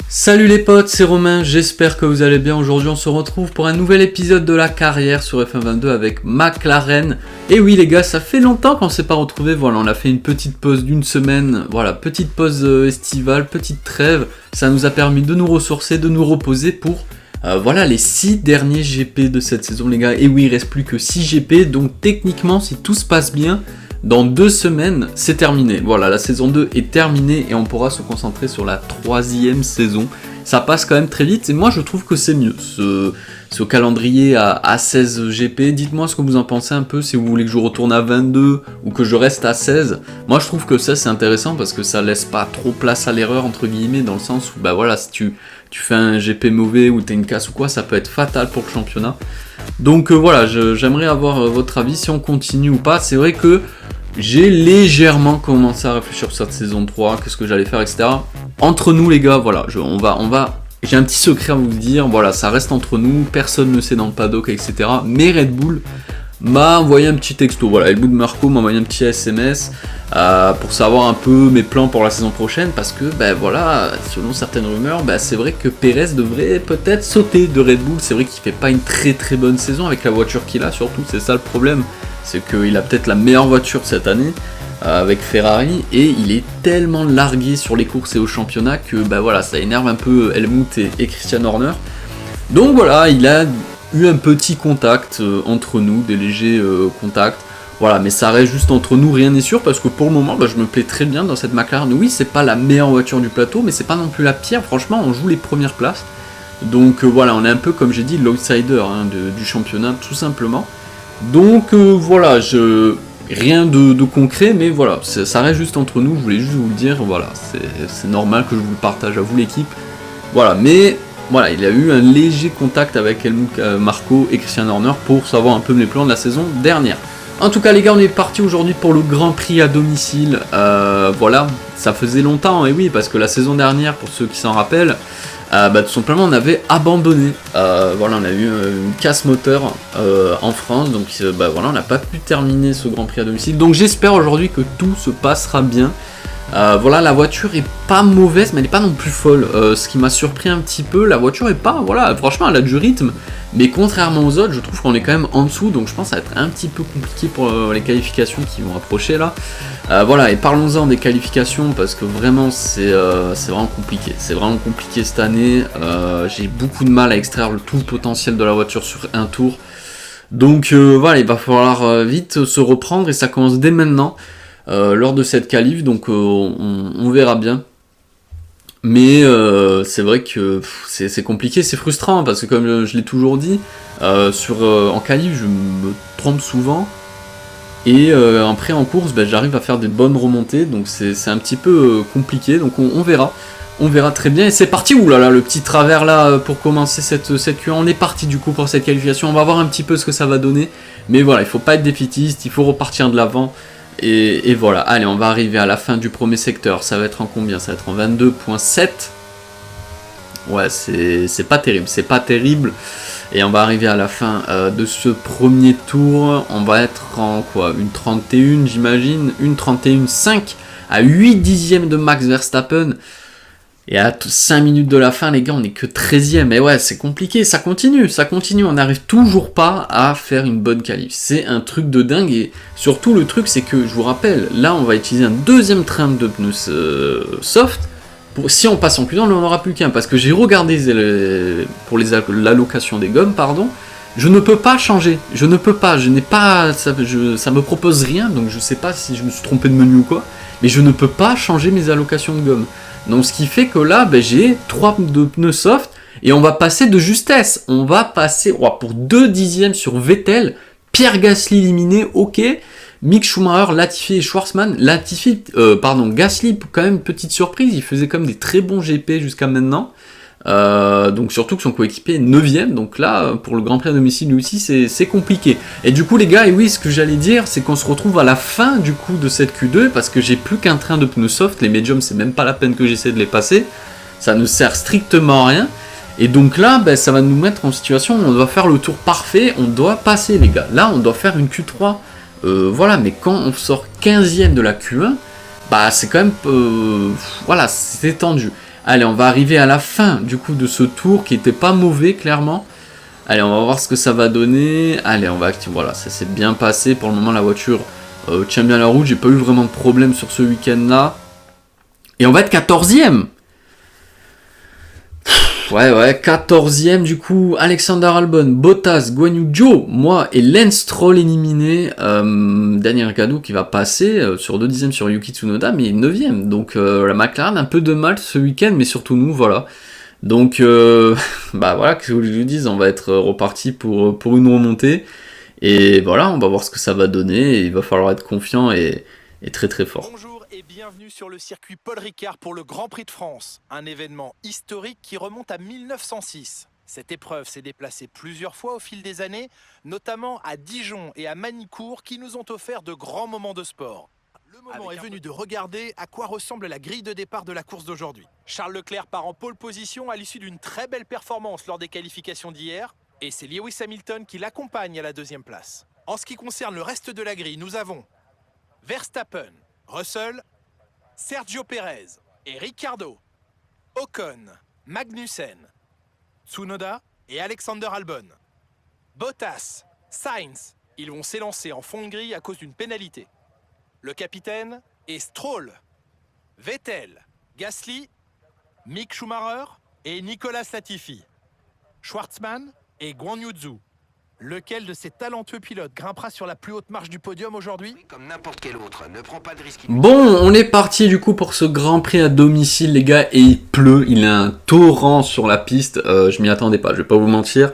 Salut les potes, c'est Romain, j'espère que vous allez bien. Aujourd'hui on se retrouve pour un nouvel épisode de la carrière sur F1 22 avec McLaren. Et oui les gars, ça fait longtemps qu'on s'est pas retrouvés, voilà, on a fait une petite pause d'une semaine, voilà, petite pause estivale, petite trêve. Ça nous a permis de nous ressourcer, de nous reposer pour voilà les 6 derniers GP de cette saison les gars. Et oui, il reste plus que 6 GP, donc techniquement si tout se passe bien, dans 2 semaines, c'est terminé. Voilà, la saison 2 est terminée et on pourra se concentrer sur la 3e saison. Ça passe quand même très vite et moi je trouve que c'est mieux, ce calendrier à 16 GP. Dites-moi ce que vous en pensez un peu, si vous voulez que je retourne à 22 ou que je reste à 16. Moi je trouve que ça c'est intéressant parce que ça laisse pas trop place à l'erreur entre guillemets, dans le sens où bah voilà, si tu fais un GP mauvais ou t'as une casse ou quoi, ça peut être fatal pour le championnat. Donc voilà, j'aimerais avoir votre avis, si on continue ou pas. C'est vrai que j'ai légèrement commencé à réfléchir sur cette saison 3, qu'est-ce que j'allais faire, etc. Entre nous les gars, voilà, on va. J'ai un petit secret à vous dire, voilà, ça reste entre nous, personne ne sait dans le paddock, etc. Mais Red Bull m'a envoyé un petit texto, voilà, Helmut Marko m'a envoyé un petit SMS pour savoir un peu mes plans pour la saison prochaine, parce que, ben voilà, selon certaines rumeurs, ben, c'est vrai que Perez devrait peut-être sauter de Red Bull. C'est vrai qu'il fait pas une très très bonne saison avec la voiture qu'il a, surtout, c'est ça le problème. C'est qu'il a peut-être la meilleure voiture cette année avec Ferrari et il est tellement largué sur les courses et au championnat que bah voilà, ça énerve un peu Helmut et Christian Horner. Donc voilà, il a eu un petit contact entre nous, des légers contacts. Voilà, mais ça reste juste entre nous, rien n'est sûr, parce que pour le moment, bah, je me plais très bien dans cette McLaren. Oui, c'est pas la meilleure voiture du plateau, mais c'est pas non plus la pire. Franchement, on joue les premières places. Donc voilà, on est un peu, comme j'ai dit, l'outsider du championnat, tout simplement. Donc voilà, rien de concret, mais voilà, ça reste juste entre nous, je voulais juste vous le dire, voilà, c'est normal que je vous le partage à vous l'équipe. Voilà, mais voilà, il a eu un léger contact avec Helmut Marko et Christian Horner pour savoir un peu mes plans de la saison dernière. En tout cas les gars, on est parti aujourd'hui pour le Grand Prix à domicile. Voilà, ça faisait longtemps, et oui, parce que la saison dernière, pour ceux qui s'en rappellent, tout simplement on avait abandonné, voilà, on a eu une casse moteur en France, donc voilà, on n'a pas pu terminer ce Grand Prix à domicile, donc j'espère aujourd'hui que tout se passera bien. Voilà, la voiture est pas mauvaise, mais elle est pas non plus folle. Ce qui m'a surpris un petit peu, la voiture est pas, voilà, franchement elle a du rythme, mais contrairement aux autres, je trouve qu'on est quand même en dessous, donc je pense que ça va être un petit peu compliqué pour les qualifications qui vont approcher là. Voilà, et parlons-en des qualifications, parce que vraiment c'est vraiment compliqué. C'est vraiment compliqué cette année. J'ai beaucoup de mal à extraire tout le potentiel de la voiture sur un tour. Donc voilà, il va falloir vite se reprendre, et ça commence dès maintenant. Lors de cette qualif, donc on verra bien. Mais c'est vrai que c'est compliqué, c'est frustrant, parce que comme je l'ai toujours dit, en qualif je me trompe souvent, et après en course j'arrive à faire des bonnes remontées, donc c'est un petit peu compliqué, donc on verra. On verra très bien, et c'est parti. Oulala, le petit travers là pour commencer cette Q1. On est parti du coup pour cette qualification, on va voir un petit peu ce que ça va donner. Mais voilà, il faut pas être défaitiste, il faut repartir de l'avant. Et voilà, allez, on va arriver à la fin du premier secteur. Ça va être en combien? Ça va être en 22.7. Ouais, c'est pas terrible, c'est pas terrible. Et on va arriver à la fin de ce premier tour. On va être en quoi? Une 31, j'imagine. Une 31.5 à 8 dixièmes de Max Verstappen. Et à 5 minutes de la fin, les gars, on est que 13ème. Et ouais, c'est compliqué, ça continue. On n'arrive toujours pas à faire une bonne qualif. C'est un truc de dingue. Et surtout, le truc, c'est que, je vous rappelle, là, on va utiliser un deuxième train de pneus soft. Si on passe en Q1, on n'en aura plus qu'un. Parce que j'ai regardé pour l'allocation des gommes, pardon. Je ne peux pas changer. Je n'ai pas. Ça me propose rien. Donc je sais pas si je me suis trompé de menu ou quoi. Mais je ne peux pas changer mes allocations de gomme. Donc ce qui fait que là, j'ai 3 de pneus soft et on va passer de justesse. On va passer pour 2 dixièmes sur Vettel, Pierre Gasly éliminé, ok. Mick Schumacher, Latifi et Schwarzman. Gasly, quand même, petite surprise, il faisait quand même des très bons GP jusqu'à maintenant. Donc surtout que son coéquipier est 9ème, donc là pour le Grand Prix à domicile lui aussi c'est compliqué. Et du coup les gars, et oui, ce que j'allais dire, c'est qu'on se retrouve à la fin du coup de cette Q2, parce que j'ai plus qu'un train de pneus soft, les médiums c'est même pas la peine que j'essaie de les passer, ça ne sert strictement à rien. Et donc là ça va nous mettre en situation où on doit faire le tour parfait, on doit passer les gars, là on doit faire une Q3, voilà, mais quand on sort 15ème de la Q1, c'est quand même, voilà, c'est tendu. Allez, on va arriver à la fin du coup de ce tour qui était pas mauvais clairement. Allez, on va voir ce que ça va donner. Allez, on va activer. Voilà, ça s'est bien passé. Pour le moment, la voiture tient bien la route. J'ai pas eu vraiment de problème sur ce week-end-là. Et on va être 14e. Ouais, 14e du coup. Alexander Albon, Bottas, Guan Yu Zhou, moi et Lance Stroll éliminés. Daniel Ricciardo qui va passer sur 2 dixièmes sur Yuki Tsunoda, mais 9e. Donc la McLaren un peu de mal ce week-end, mais surtout nous, voilà. Donc, bah voilà, que je vous dise, on va être reparti pour une remontée. Et voilà, on va voir ce que ça va donner. Et il va falloir être confiant et très très fort. Bonjour et bienvenue sur le circuit Paul Ricard pour le Grand Prix de France. Un événement historique qui remonte à 1906. Cette épreuve s'est déplacée plusieurs fois au fil des années, notamment à Dijon et à Manicourt qui nous ont offert de grands moments de sport. Le moment est venu de regarder à quoi ressemble la grille de départ de la course d'aujourd'hui. Charles Leclerc part en pole position à l'issue d'une très belle performance lors des qualifications d'hier, et c'est Lewis Hamilton qui l'accompagne à la 2e place. En ce qui concerne le reste de la grille, nous avons Verstappen, Russell, Sergio Perez et Ricciardo, Ocon, Magnussen, Tsunoda et Alexander Albon. Bottas, Sainz, ils vont s'élancer en fond de grille à cause d'une pénalité. Le capitaine est Stroll, Vettel, Gasly, Mick Schumacher et Nicolas Latifi. Schwartzman et Guan Yu Zhou. Lequel de ces talentueux pilotes grimpera sur la plus haute marche du podium aujourd'hui? Comme n'importe quel autre, ne prends pas de risque. Bon, on est parti du coup pour ce Grand Prix à domicile les gars, et il pleut, il y a un torrent sur la piste, je m'y attendais pas, je vais pas vous mentir.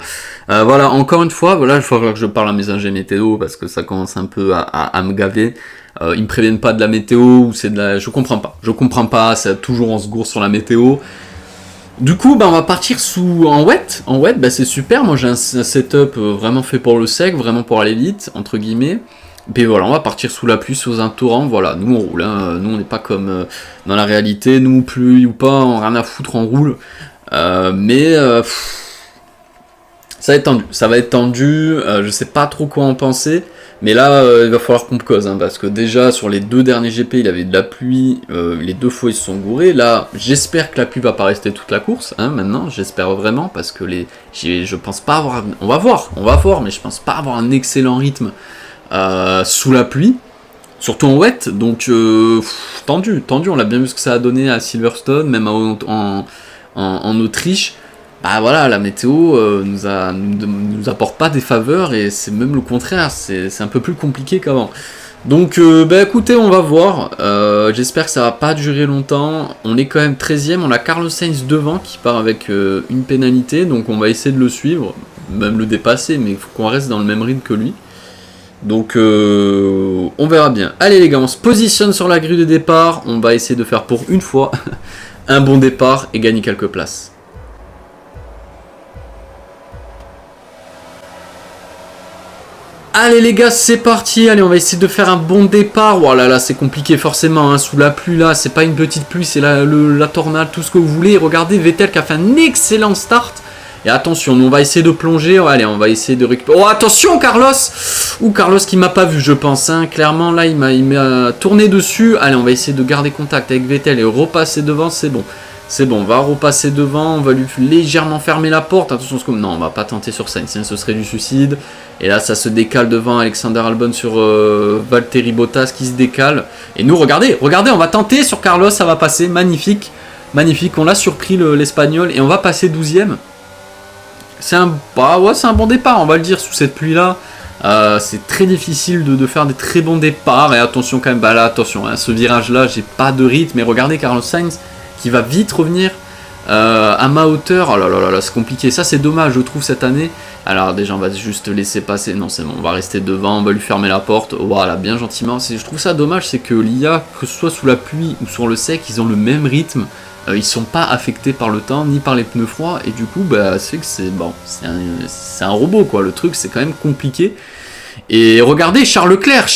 Voilà, encore une fois, voilà, il faudra que je parle à mes ingénieurs météo parce que ça commence un peu à me gaver. Ils me préviennent pas de la météo, ou c'est de la... Je comprends pas, c'est toujours on se gourre sur la météo. Du coup, bah, on va partir en wet. En wet, bah, c'est super. Moi, j'ai un setup vraiment fait pour le sec, vraiment pour aller vite, entre guillemets. Et voilà, on va partir sous la pluie, sous un torrent. Voilà, nous on roule. Hein. Nous, on n'est pas comme dans la réalité. Nous, pluie ou pas, on a rien à foutre, on roule. Ça va être tendu. Ça va être tendu. Je sais pas trop quoi en penser. Mais là, il va falloir qu'on cause, hein, parce que déjà, sur les 2 derniers GP, il avait de la pluie, les 2 fois, ils se sont gourés. Là, j'espère que la pluie va pas rester toute la course, hein, maintenant, j'espère vraiment, parce que je pense pas avoir... On va voir, mais je pense pas avoir un excellent rythme sous la pluie, surtout en wet, donc tendu, on l'a bien vu ce que ça a donné à Silverstone, même en Autriche. Bah voilà, la météo nous apporte pas des faveurs et c'est même le contraire, c'est un peu plus compliqué qu'avant. Donc bah écoutez, on va voir, j'espère que ça va pas durer longtemps. On est quand même 13e, on a Carlos Sainz devant qui part avec une pénalité, donc on va essayer de le suivre, même le dépasser, mais il faut qu'on reste dans le même rythme que lui. Donc on verra bien. Allez les gars, on se positionne sur la grille de départ, on va essayer de faire pour une fois un bon départ et gagner quelques places. Allez les gars, c'est parti, allez on va essayer de faire un bon départ. Voilà, là c'est compliqué forcément, hein, sous la pluie là, c'est pas une petite pluie, c'est la tornade, tout ce que vous voulez. Regardez Vettel qui a fait un excellent start. Et attention, nous on va essayer de plonger, allez on va essayer de récupérer... Oh attention Carlos! Ou Carlos qui m'a pas vu je pense, hein. Clairement là il m'a tourné dessus. Allez on va essayer de garder contact avec Vettel et repasser devant, c'est bon. C'est bon, on va repasser devant, on va lui légèrement fermer la porte. Attention, non, on va pas tenter sur Sainz, ce serait du suicide. Et là, ça se décale devant Alexander Albon sur Valtteri Bottas qui se décale. Et nous, regardez, on va tenter sur Carlos, ça va passer, magnifique. Magnifique, on l'a surpris l'Espagnol et on va passer 12e. C'est un bon départ, on va le dire, sous cette pluie-là. C'est très difficile de faire des très bons départs. Et attention quand même, bah là, attention, hein, ce virage-là, j'ai pas de rythme. Mais regardez Carlos Sainz qui va vite revenir à ma hauteur. Oh là là là, c'est compliqué. Ça, c'est dommage, je trouve, cette année. Alors, déjà, on va juste laisser passer. Non, c'est bon, on va rester devant, on va lui fermer la porte. Voilà, bien gentiment. Je trouve ça dommage, c'est que l'IA, que ce soit sous la pluie ou sur le sec, ils ont le même rythme. Ils sont pas affectés par le temps, ni par les pneus froids. Et du coup, bah, c'est que c'est bon, c'est un robot, quoi. Le truc, c'est quand même compliqué. Et regardez, Charles Leclerc,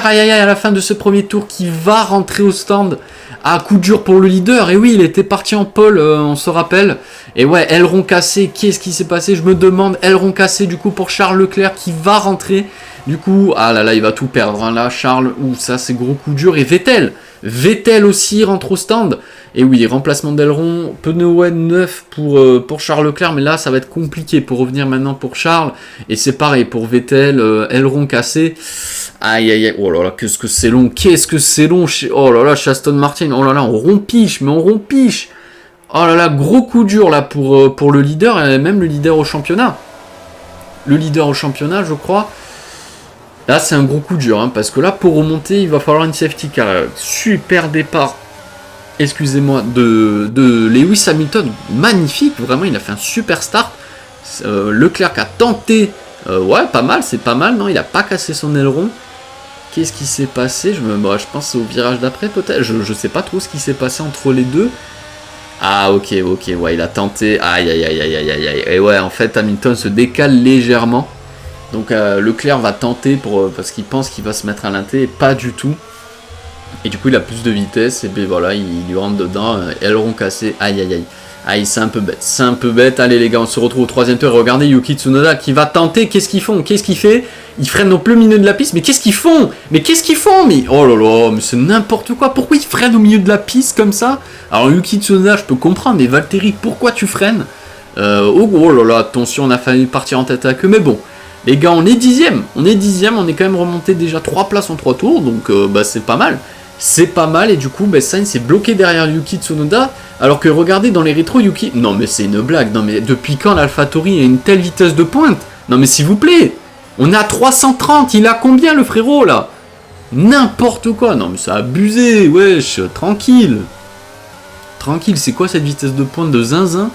aïe aïe aïe, à la fin de ce premier tour, qui va rentrer au stand à coup dur pour le leader. Et oui, il était parti en pole, on se rappelle. Et ouais, aileron cassé, qu'est-ce qui s'est passé? Je me demande, aileron cassé du coup pour Charles Leclerc qui va rentrer. Du coup, ah là là, il va tout perdre, hein, là, Charles. Ouh, ça c'est gros coup dur. Et Vettel, Vettel aussi rentre au stand. Et oui, remplacement d'aileron, pneu neuf pour Charles Leclerc, mais là ça va être compliqué pour revenir maintenant pour Charles. Et c'est pareil pour Vettel, aileron cassé. Aïe aïe aïe, oh là là, qu'est-ce que c'est long, oh là là, chez Aston Martin, oh là là, on rompiche. Oh là là, gros coup dur là pour le leader, et même le leader au championnat. Je crois. Là, c'est un gros coup dur, hein, parce que là, pour remonter, il va falloir une safety car. Super départ, excusez-moi, de Lewis Hamilton. Magnifique, vraiment, il a fait un super start. Leclerc a tenté, ouais, pas mal, c'est pas mal, non, il a pas cassé son aileron. Qu'est-ce qui s'est passé? Je pense au virage d'après, peut-être. Je sais pas trop ce qui s'est passé entre les deux. Ah, ok, ouais, il a tenté. Aïe. Et ouais, en fait, Hamilton se décale légèrement. Donc Leclerc va tenter parce qu'il pense qu'il va se mettre à l'inté, et pas du tout. Et du coup il a plus de vitesse, et ben voilà, il lui rentre dedans, aileron cassé, aïe, c'est un peu bête, allez les gars, on se retrouve au troisième tour, regardez Yuki Tsunoda qui va tenter, qu'est-ce qu'il fait? Ils freinent au plein milieu de la piste, mais qu'est-ce qu'ils font? Mais oh là là, mais c'est n'importe quoi, pourquoi ils freinent au milieu de la piste comme ça? Alors Yuki Tsunoda, je peux comprendre, mais Valtteri, pourquoi tu freines? Oh là là, attention, on a failli partir en tête avec eux, mais bon. Les gars, on est dixième, on est quand même remonté déjà 3 places en 3 tours, donc c'est pas mal. Et du coup, Sainz s'est bloqué derrière Yuki Tsunoda, alors que regardez dans les rétros, Yuki... Non mais c'est une blague, non mais depuis quand l'AlphaTauri a une telle vitesse de pointe? Non mais s'il vous plaît, on est à 330, il a combien le frérot là? N'importe quoi, non mais c'est abusé, wesh, tranquille, c'est quoi cette vitesse de pointe de zinzin?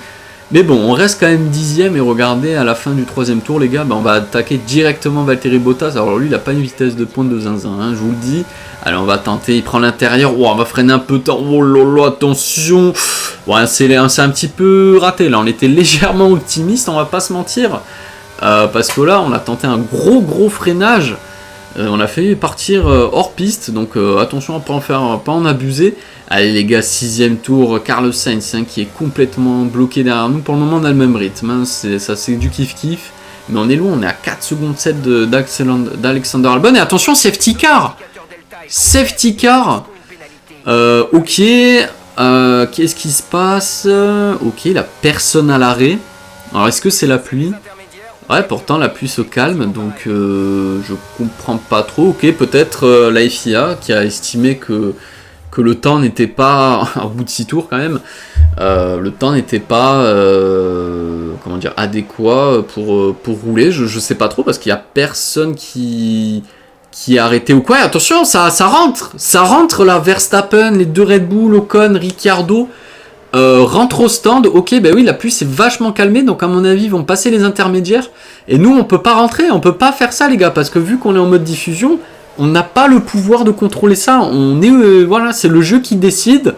Mais bon, on reste quand même dixième, et regardez, à la fin du troisième tour, les gars, on va attaquer directement Valtteri Bottas. Alors lui, il n'a pas une vitesse de pointe de zinzin, hein, je vous le dis. Allez, on va tenter, il prend l'intérieur, on va freiner un peu de temps, oh là là, attention. Ouais, c'est un petit peu raté, là, on était légèrement optimiste, on va pas se mentir. Parce que là, on a tenté un gros freinage. On a fait partir hors piste, donc attention à pas en abuser. Allez les gars, 6ème tour, Carlos Sainz qui est complètement bloqué derrière nous. Pour le moment on a le même rythme, hein. C'est du kiff, mais on est loin, on est à 4 secondes 7 d'Alexander Albon. Et attention, safety car, ok, qu'est-ce qui se passe? Ok, la personne à l'arrêt. Alors est-ce que c'est la pluie? Ouais, pourtant la pluie se calme, donc je comprends pas trop. Ok, peut-être la FIA qui a estimé que le temps n'était pas, au bout de 6 tours quand même, le temps n'était pas adéquat pour rouler. Je sais pas trop, parce qu'il y a personne qui est arrêté ou quoi. Attention, ça rentre là, Verstappen, les 2 Red Bull, Ocon, Ricciardo. Rentre au stand, ok, oui, la pluie s'est vachement calmée, donc à mon avis ils vont passer les intermédiaires, et nous on peut pas rentrer, on peut pas faire ça les gars, parce que vu qu'on est en mode diffusion, on n'a pas le pouvoir de contrôler ça, on est, voilà, c'est le jeu qui décide.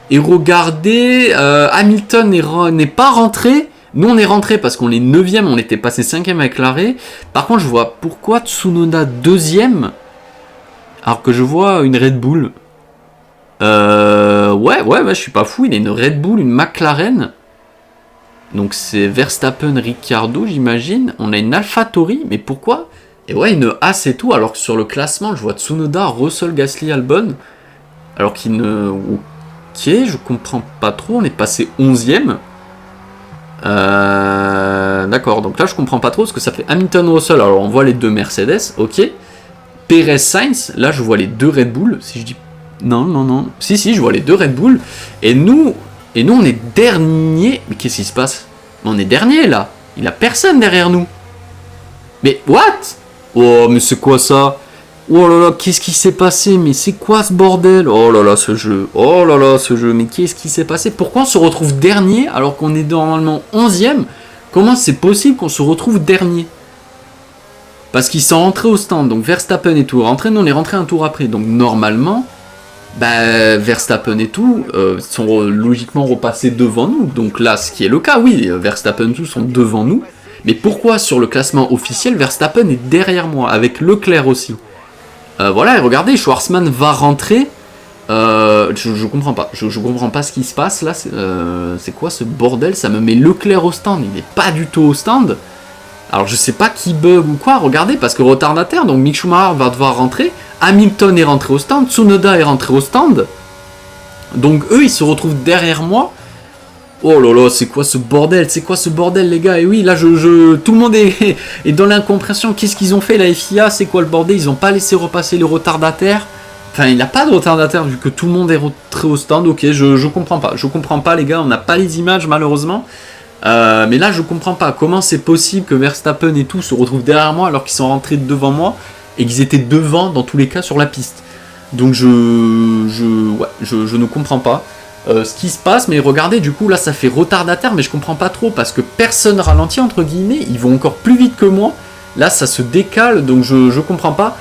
Et regardez, Hamilton n'est pas rentré, nous on est rentré parce qu'on est 9ème, on était passé 5ème avec l'arrêt. Par contre je vois pourquoi Tsunoda 2ème, alors que je vois une Red Bull. Ouais, je suis pas fou, il a une Red Bull, une McLaren. Donc c'est Verstappen, Ricciardo, j'imagine. On a une AlphaTauri, mais pourquoi? Et ouais, une As et tout, alors que sur le classement, je vois Tsunoda, Russell, Gasly, Albon. Alors qu'il ne... Ok, je comprends pas trop, on est passé 11ème. D'accord, donc là je comprends pas trop, parce que ça fait Hamilton, Russell, alors on voit les 2 Mercedes, ok. Perez, Sainz, là je vois les 2 Red Bull, si je dis... Non. Si, je vois les 2 Red Bull. Et nous, on est dernier. Mais qu'est-ce qui se passe? On est dernier là. Il n'y a personne derrière nous. Mais what? Oh, mais c'est quoi ça? Oh là là, qu'est-ce qui s'est passé? Mais c'est quoi ce bordel? Oh là là, ce jeu. Mais qu'est-ce qui s'est passé? Pourquoi on se retrouve dernier alors qu'on est normalement 11ème? Comment c'est possible qu'on se retrouve dernier? Parce qu'ils sont rentrés au stand. Donc Verstappen et tout rentré. Nous, on est rentré un tour après. Donc normalement... Verstappen et tout sont logiquement repassés devant nous. Donc là, ce qui est le cas, oui, Verstappen et tout sont devant nous. Mais pourquoi sur le classement officiel, Verstappen est derrière moi, avec Leclerc aussi? Voilà, et regardez, Schwarzman va rentrer. Je comprends pas. Je comprends pas ce qui se passe là. C'est quoi ce bordel? Ça me met Leclerc au stand. Il n'est pas du tout au stand. Alors je sais pas qui bug ou quoi, regardez, parce que retardataire, donc Mick Schumacher va devoir rentrer, Hamilton est rentré au stand, Tsunoda est rentré au stand, donc eux ils se retrouvent derrière moi. Oh là là, c'est quoi ce bordel? C'est quoi ce bordel, les gars? Et oui, là, tout le monde est dans l'incompréhension. Qu'est-ce qu'ils ont fait, la FIA? C'est quoi le bordel? Ils n'ont pas laissé repasser les retardataires. Enfin, il n'y a pas de retardataire vu que tout le monde est rentré au stand. Ok, je comprends pas. Je comprends pas, les gars. On n'a pas les images, malheureusement. Mais là, je comprends pas. Comment c'est possible que Verstappen et tout se retrouvent derrière moi alors qu'ils sont rentrés devant moi et qu'ils étaient devant, dans tous les cas, sur la piste. Donc, je ne comprends pas. Ce qui se passe, mais regardez, du coup là ça fait retardataire, mais je comprends pas trop parce que personne ralentit entre guillemets, ils vont encore plus vite que moi. Là ça se décale, donc je comprends pas.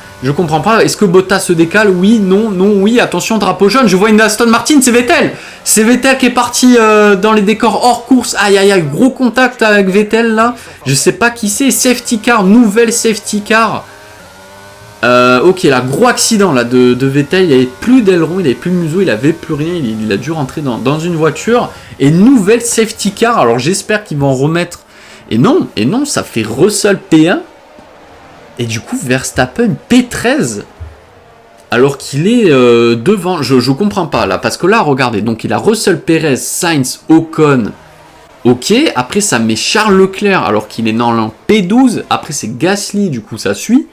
Est-ce que Bottas se décale? Oui, non, oui. Attention, drapeau jaune. Je vois une Aston Martin, c'est Vettel. C'est Vettel qui est parti dans les décors hors course. Aïe aïe aïe, gros contact avec Vettel là. Je sais pas qui c'est. Safety car, nouvelle safety car. Ok, là, gros accident là de Vettel, il avait plus d'aileron, il avait plus de museau, il avait plus rien, il a dû rentrer dans une voiture. Et nouvelle safety car, alors j'espère qu'ils vont en remettre. Et non, ça fait Russell P1. Et du coup, Verstappen P13. Alors qu'il est devant, je comprends pas là, parce que là, regardez, donc il a Russell Perez, Sainz, Ocon. Ok, après ça met Charles Leclerc alors qu'il est dans l'an P12. Après c'est Gasly, du coup ça suit.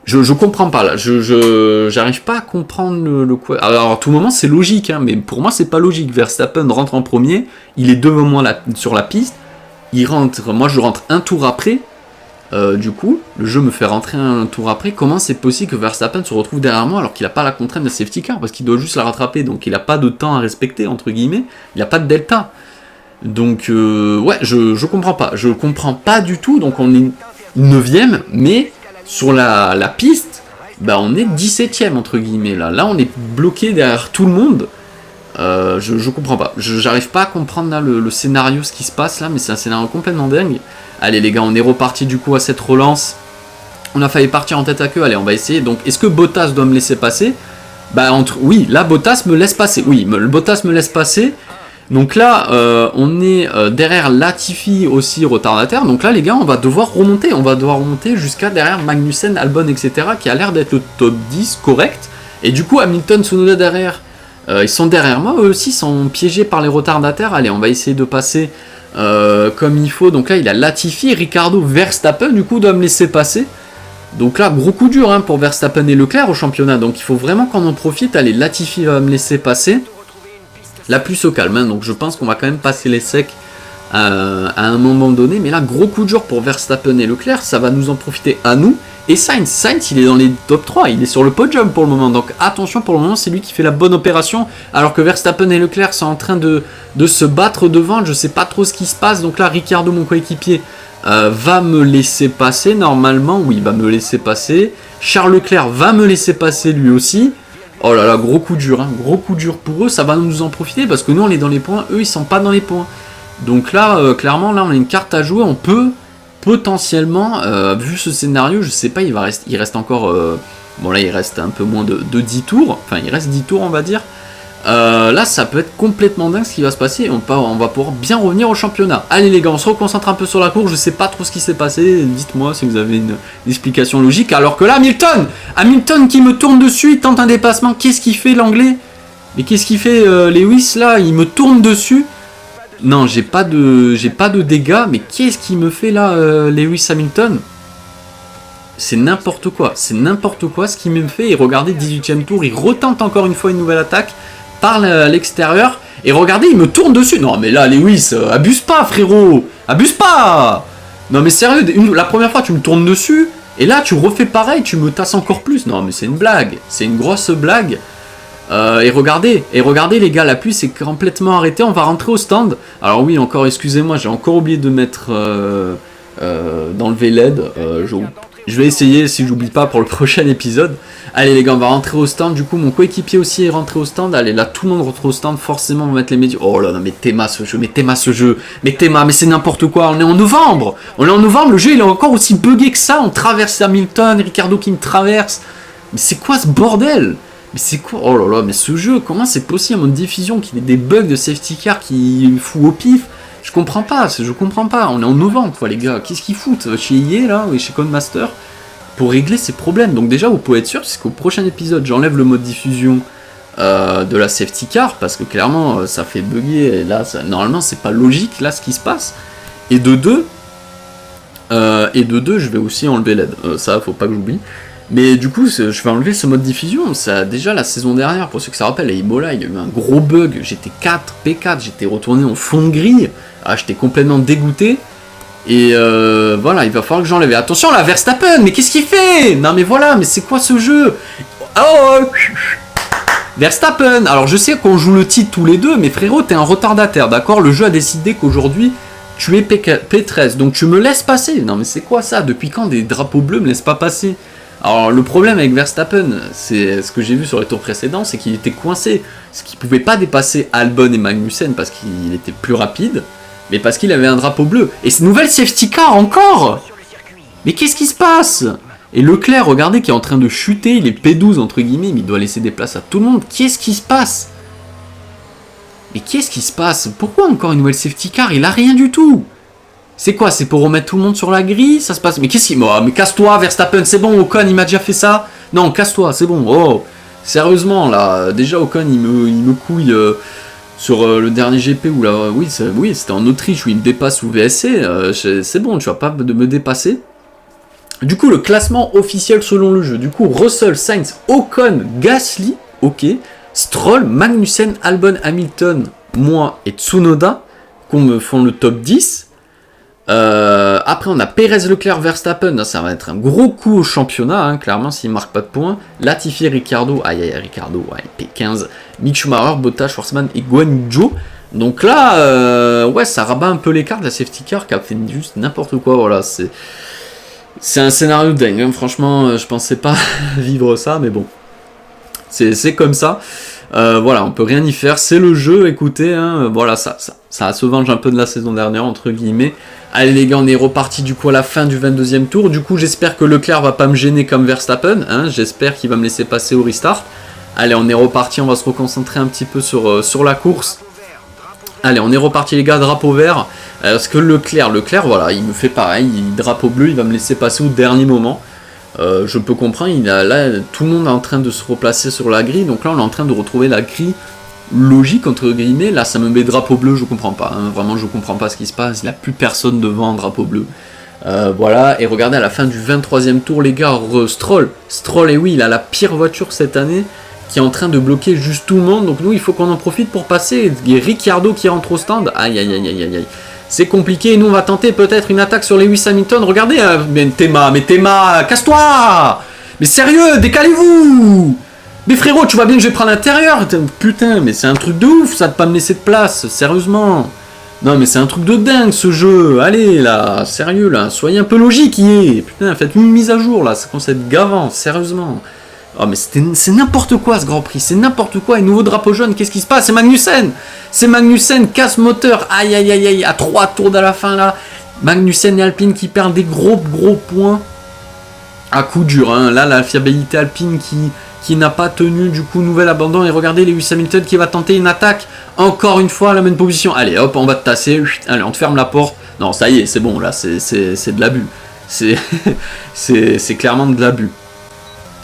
Je comprends pas là, j'arrive pas à comprendre le quoi. Alors à tout moment c'est logique, hein, mais pour moi c'est pas logique. Verstappen rentre en premier, il est devant moi sur la piste, il rentre, moi je rentre un tour après. Du coup, le jeu me fait rentrer un tour après. Comment c'est possible que Verstappen se retrouve derrière moi alors qu'il n'a pas la contrainte de safety car parce qu'il doit juste la rattraper, donc il n'a pas de temps à respecter entre guillemets, il n'a pas de delta. Donc ouais, je comprends pas, je comprends pas du tout. Donc on est 9ème, mais sur la piste, bah on est 17ème entre guillemets là. Là on est bloqué derrière tout le monde. Je comprends pas. J'arrive pas à comprendre là le scénario, ce qui se passe là, mais c'est un scénario complètement dingue. Allez les gars, on est reparti du coup à cette relance. On a failli partir en tête à queue. Allez, on va essayer. Donc est-ce que Bottas doit me laisser passer? Bah oui, là Bottas me laisse passer. Oui, Bottas me laisse passer. Donc là, on est derrière Latifi aussi retardataire. Donc là, les gars, on va devoir remonter. On va devoir remonter jusqu'à derrière Magnussen, Albon, etc. qui a l'air d'être le top 10 correct. Et du coup, Hamilton, Tsunoda derrière. Ils sont derrière moi. Eux aussi sont piégés par les retardataires. Allez, on va essayer de passer comme il faut. Donc là, il a Latifi, Ricardo, Verstappen. Du coup, doit me laisser passer. Donc là, gros coup dur hein, pour Verstappen et Leclerc au championnat. Donc il faut vraiment qu'on en profite. Allez, Latifi va me laisser passer. La pluie au calme, hein, donc je pense qu'on va quand même passer les secs à un moment donné. Mais là, gros coup dur pour Verstappen et Leclerc, ça va nous en profiter à nous. Et Sainz, il est dans les top 3, il est sur le podium pour le moment. Donc attention, pour le moment, c'est lui qui fait la bonne opération. Alors que Verstappen et Leclerc sont en train de se battre devant. Je sais pas trop ce qui se passe. Donc là, Ricardo, mon coéquipier, va me laisser passer normalement. Oui, il va me laisser passer. Charles Leclerc va me laisser passer lui aussi. Oh là là, gros coup dur, hein, gros coup dur pour eux, ça va nous en profiter parce que nous on est dans les points, eux ils sont pas dans les points. Donc là, clairement, là on a une carte à jouer, on peut potentiellement, vu ce scénario, je sais pas, il reste encore, bon là il reste un peu moins de 10 tours, enfin il reste 10 tours on va dire. Là ça peut être complètement dingue ce qui va se passer, on va pouvoir bien revenir au championnat. Allez les gars, on se reconcentre un peu sur la course, je sais pas trop ce qui s'est passé, dites-moi si vous avez une explication logique. Alors que là, Hamilton qui me tourne dessus, il tente un dépassement, qu'est-ce qu'il fait l'anglais? Mais qu'est-ce qu'il fait Lewis là? Il me tourne dessus. Non, j'ai pas de dégâts, mais qu'est-ce qu'il me fait là Lewis Hamilton? C'est n'importe quoi ce qu'il me fait. Et regardez, 18ème tour, il retente encore une fois une nouvelle attaque par l'extérieur. Et regardez, il me tourne dessus. Non mais là, Lewis, abuse pas frérot. Abuse pas. Non mais sérieux, la première fois tu me tournes dessus. Et là tu refais pareil, tu me tasses encore plus. Non mais c'est une blague. C'est une grosse blague. Et regardez les gars, la pluie s'est complètement arrêtée. On va rentrer au stand. Alors oui, encore excusez-moi, j'ai encore oublié de mettre d'enlever l'aide. Je vais essayer si j'oublie pas pour le prochain épisode. Allez les gars, on va rentrer au stand. Du coup, mon coéquipier aussi est rentré au stand. Allez, là, tout le monde rentre au stand. Forcément, on va mettre les médias. Oh là là, mais Théma ce jeu. Mais c'est n'importe quoi. On est en novembre. Le jeu, il est encore aussi buggé que ça. On traverse Hamilton, Ricardo qui me traverse. Mais c'est quoi ce bordel? Mais c'est quoi? Oh là là, mais ce jeu, comment c'est possible en mode diffusion qu'il y ait des bugs de safety car qui fout au pif? Je comprends pas, on est en novembre, quoi, les gars. Qu'est-ce qu'ils foutent chez EA, là, et chez Codemaster, pour régler ces problèmes? Donc déjà, vous pouvez être sûr, c'est qu'au prochain épisode, j'enlève le mode diffusion de la safety car, parce que clairement, ça fait bugger, et là, normalement, c'est pas logique, là, ce qui se passe. Et de deux, je vais aussi enlever l'aide. Ça, faut pas que j'oublie. Mais du coup, je vais enlever ce mode diffusion. Ça, déjà, la saison dernière, pour ceux qui se rappellent, à Ebola, il y a eu un gros bug. J'étais P4, j'étais retourné en fond de grille. Ah, j'étais complètement dégoûté. Et voilà, il va falloir que j'enlève. Attention, là, Verstappen, mais qu'est-ce qu'il fait? Non, mais voilà, mais c'est quoi ce jeu? Oh, Verstappen. Alors, je sais qu'on joue le titre tous les deux, mais frérot, t'es un retardataire, d'accord? Le jeu a décidé qu'aujourd'hui, tu es P13, donc tu me laisses passer. Non, mais c'est quoi ça? Depuis quand des drapeaux bleus me laissent pas passer? Alors le problème avec Verstappen, c'est ce que j'ai vu sur les tours précédents, c'est qu'il était coincé. C'est qu'il pouvait pas dépasser Albon et Magnussen parce qu'il était plus rapide, mais parce qu'il avait un drapeau bleu. Et cette nouvelle safety car encore! Mais qu'est-ce qui se passe? Et Leclerc, regardez, qui est en train de chuter, il est P12 entre guillemets, mais il doit laisser des places à tout le monde. Qu'est-ce qui se passe? Mais qu'est-ce qui se passe? Pourquoi encore une nouvelle safety car? Il a rien du tout! C'est quoi? C'est pour remettre tout le monde sur la grille? Ça se passe... Mais qu'est-ce qu'il... Oh, mais casse-toi, Verstappen, c'est bon, Ocon, il m'a déjà fait ça. Non, casse-toi, c'est bon. Oh, sérieusement, là, déjà, Ocon, il me couille sur le dernier GP, où là... Oui, c'était en Autriche, où il me dépasse sous VSC. C'est bon, tu vas pas me dépasser. Du coup, le classement officiel selon le jeu. Du coup, Russell, Sainz, Ocon, Gasly, ok. Stroll, Magnussen, Albon, Hamilton, moi et Tsunoda, qu'on me font le top 10. Après on a Perez, Leclerc, Verstappen, ça va être un gros coup au championnat, hein, clairement s'il marque pas de points. Latifi, Ricciardo, Ricciardo, P15, Mick Schumacher, Bottas, Schwarzman et Guanyu Zhou. Donc là, ouais, ça rabat un peu l'écart de la safety car qui a fait juste n'importe quoi, voilà, c'est un scénario dingue, hein. Franchement, je pensais pas vivre ça, mais bon, c'est comme ça. Voilà, on peut rien y faire, c'est le jeu, écoutez, hein, voilà, ça se venge un peu de la saison dernière, entre guillemets. Allez les gars, on est reparti du coup à la fin du 22e tour, du coup j'espère que Leclerc va pas me gêner comme Verstappen, hein, j'espère qu'il va me laisser passer au restart. Allez, on est reparti, on va se reconcentrer un petit peu sur la course. Allez, on est reparti les gars, drapeau vert, parce que Leclerc, voilà, il me fait pareil, drapeau bleu, il va me laisser passer au dernier moment. Je peux comprendre, là, tout le monde est en train de se replacer sur la grille, donc là on est en train de retrouver la grille logique entre guillemets. Là ça me met drapeau bleu, je comprends pas, hein. Vraiment je comprends pas ce qui se passe, il n'y a plus personne devant drapeau bleu. Voilà, et regardez à la fin du 23e tour les gars, Stroll, et oui il a la pire voiture cette année, qui est en train de bloquer juste tout le monde, donc nous il faut qu'on en profite pour passer. Il y a Ricciardo qui rentre au stand, aïe. C'est compliqué, nous on va tenter peut-être une attaque sur Lewis Hamilton, regardez, mais Théma, casse-toi! Mais sérieux, décalez-vous! Mais frérot, tu vois bien que je vais prendre l'intérieur, putain, mais c'est un truc de ouf ça de pas me laisser de place, sérieusement. Non mais c'est un truc de dingue ce jeu, allez là, sérieux là, soyez un peu logique, putain, faites une mise à jour là, ça commence à être gavant, sérieusement. Oh mais c'est n'importe quoi ce Grand Prix, c'est n'importe quoi, et nouveau drapeau jaune, qu'est-ce qui se passe? C'est Magnussen, casse moteur, aïe, à 3 tours de la fin là, Magnussen et Alpine qui perdent des gros points, à coup dur, hein. Là la fiabilité Alpine qui n'a pas tenu, du coup nouvel abandon, et regardez Lewis Hamilton qui va tenter une attaque, encore une fois à la même position, allez hop, on va te tasser, allez on te ferme la porte, non ça y est, c'est bon, là c'est de l'abus, c'est clairement de l'abus.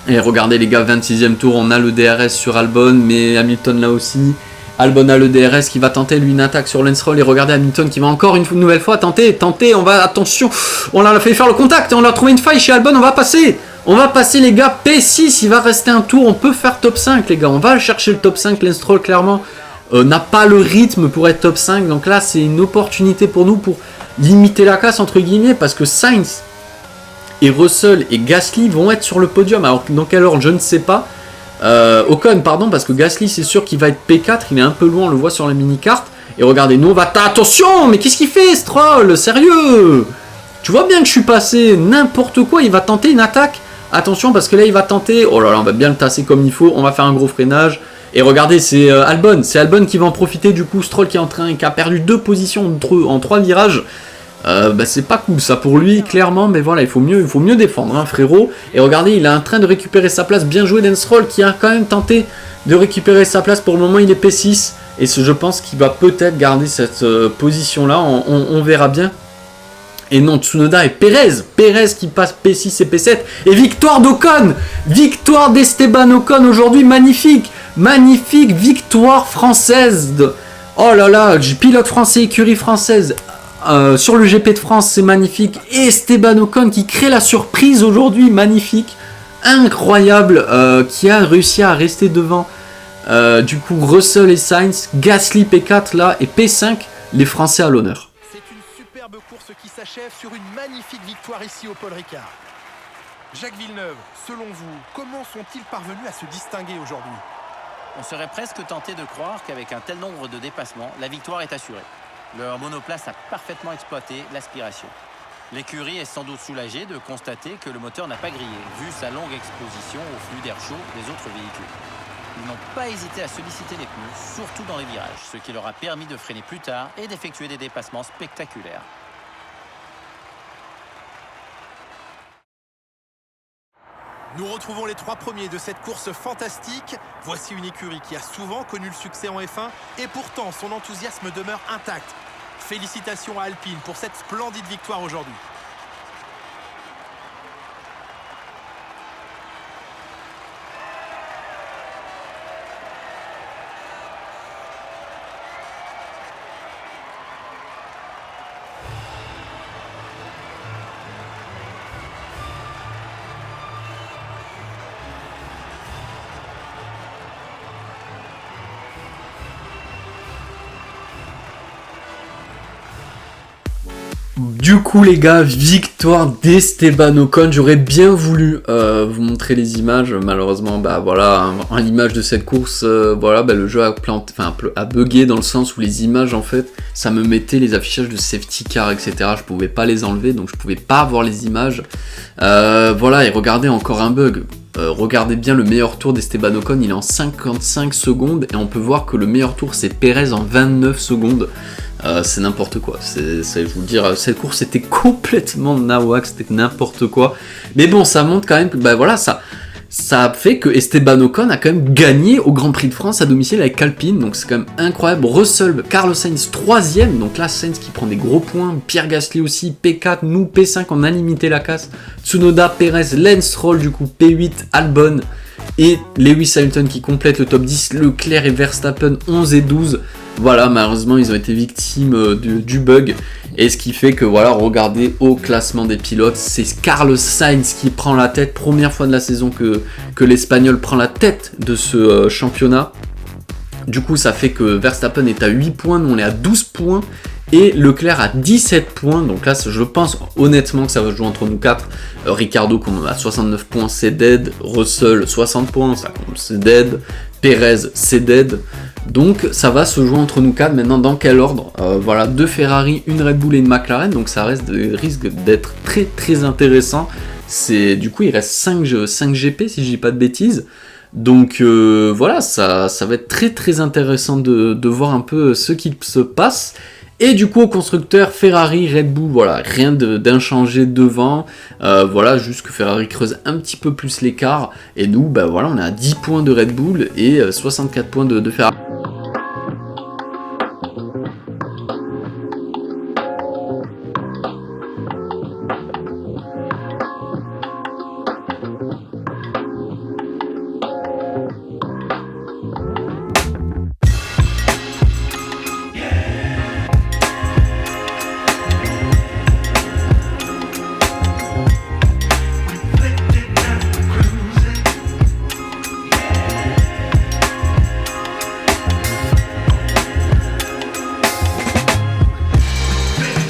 Et regardez les gars, 26e tour, on a le DRS sur Albon, mais Hamilton là aussi. Albon a le DRS qui va tenter lui une attaque sur Lance Stroll, et regardez Hamilton qui va encore une nouvelle fois tenter, on va, attention, on a fait faire le contact, on a trouvé une faille chez Albon, on va passer les gars, P6, il va rester un tour, on peut faire top 5 les gars, on va chercher le top 5, Lance Stroll clairement n'a pas le rythme pour être top 5, donc là c'est une opportunité pour nous pour limiter la casse entre guillemets, parce que Sainz et Russell et Gasly vont être sur le podium. Alors dans quelle ordre, je ne sais pas. Ocon, pardon, parce que Gasly c'est sûr qu'il va être P4, il est un peu loin, on le voit sur la mini-carte. Et regardez, nous on va... Attention, mais qu'est-ce qu'il fait Stroll? Sérieux? Tu vois bien que je suis passé n'importe quoi, il va tenter une attaque. Attention parce que là il va tenter... Oh là là, on va bien le tasser comme il faut, on va faire un gros freinage. Et regardez, c'est Albon qui va en profiter du coup. Stroll qui a perdu 2 positions en 3 virages. C'est pas cool ça pour lui clairement, mais voilà, il faut mieux défendre hein, frérot. Et regardez, il est en train de récupérer sa place, bien joué Lance Stroll qui a quand même tenté de récupérer sa place. Pour le moment il est P6, et je pense qu'il va peut-être garder cette position-là, on verra bien. Et non, Tsunoda et Pérez qui passe P6 et P7, et victoire d'Ocon, victoire d'Esteban Ocon aujourd'hui, magnifique victoire française, oh là là, pilote français, écurie française, sur le GP de France, c'est magnifique, et Esteban Ocon qui crée la surprise aujourd'hui, magnifique, incroyable, qui a réussi à rester devant, du coup Russell et Sainz, Gasly P4 là, et P5, les Français à l'honneur. Course qui s'achève sur une magnifique victoire ici au Paul Ricard. Jacques Villeneuve, selon vous, comment sont-ils parvenus à se distinguer aujourd'hui? On serait presque tenté de croire qu'avec un tel nombre de dépassements, la victoire est assurée. Leur monoplace a parfaitement exploité l'aspiration. L'écurie est sans doute soulagée de constater que le moteur n'a pas grillé, vu sa longue exposition au flux d'air chaud des autres véhicules. Ils n'ont pas hésité à solliciter les pneus, surtout dans les virages, ce qui leur a permis de freiner plus tard et d'effectuer des dépassements spectaculaires. Nous retrouvons les 3 premiers de cette course fantastique. Voici une écurie qui a souvent connu le succès en F1 et pourtant son enthousiasme demeure intact. Félicitations à Alpine pour cette splendide victoire aujourd'hui. Du coup les gars, victoire d'Esteban Ocon. J'aurais bien voulu vous montrer les images, malheureusement bah voilà, à l'image de cette course, voilà, bah, le jeu a bugué dans le sens où les images en fait, ça me mettait les affichages de safety car etc, je pouvais pas les enlever donc je pouvais pas voir les images, voilà, et regardez encore un bug. Regardez bien le meilleur tour d'Esteban Ocon, il est en 55 secondes et on peut voir que le meilleur tour c'est Pérez en 29 secondes. C'est n'importe quoi, je vous le dire, cette course était complètement nawak, c'était n'importe quoi. Mais bon, ça montre quand même que bah voilà, ça a fait que Esteban Ocon a quand même gagné au Grand Prix de France à domicile avec Alpine, donc c'est quand même incroyable. Russell, Carlos Sainz 3ème, donc là Sainz qui prend des gros points, Pierre Gasly aussi, P4, nous P5, on a limité la casse, Tsunoda, Perez, Lance Stroll du coup P8, Albon et Lewis Hamilton qui complète le top 10, Leclerc et Verstappen 11 et 12. Voilà, malheureusement ils ont été victimes du bug, et ce qui fait que voilà, regardez au classement des pilotes, c'est Carlos Sainz qui prend la tête, première fois de la saison que l'Espagnol prend la tête de ce championnat. Du coup ça fait que Verstappen est à 8 points, nous on est à 12 points, et Leclerc à 17 points, donc là je pense honnêtement que ça va jouer entre nous 4. Ricardo comme à 69 points, c'est dead, Russell 60 points, ça compte, c'est dead, Perez c'est dead, donc ça va se jouer entre nous 4. Maintenant dans quel ordre, voilà, 2 Ferrari, une Red Bull et une McLaren, donc ça risque d'être très très intéressant. Du coup il reste 5 GP si je dis pas de bêtises. Donc voilà, ça va être très très intéressant de voir un peu ce qui se passe. Et du coup au constructeur, Ferrari, Red Bull, voilà, rien d'inchangé devant, voilà, juste que Ferrari creuse un petit peu plus l'écart, et nous, bah voilà, on est à 10 points de Red Bull et 64 points de Ferrari.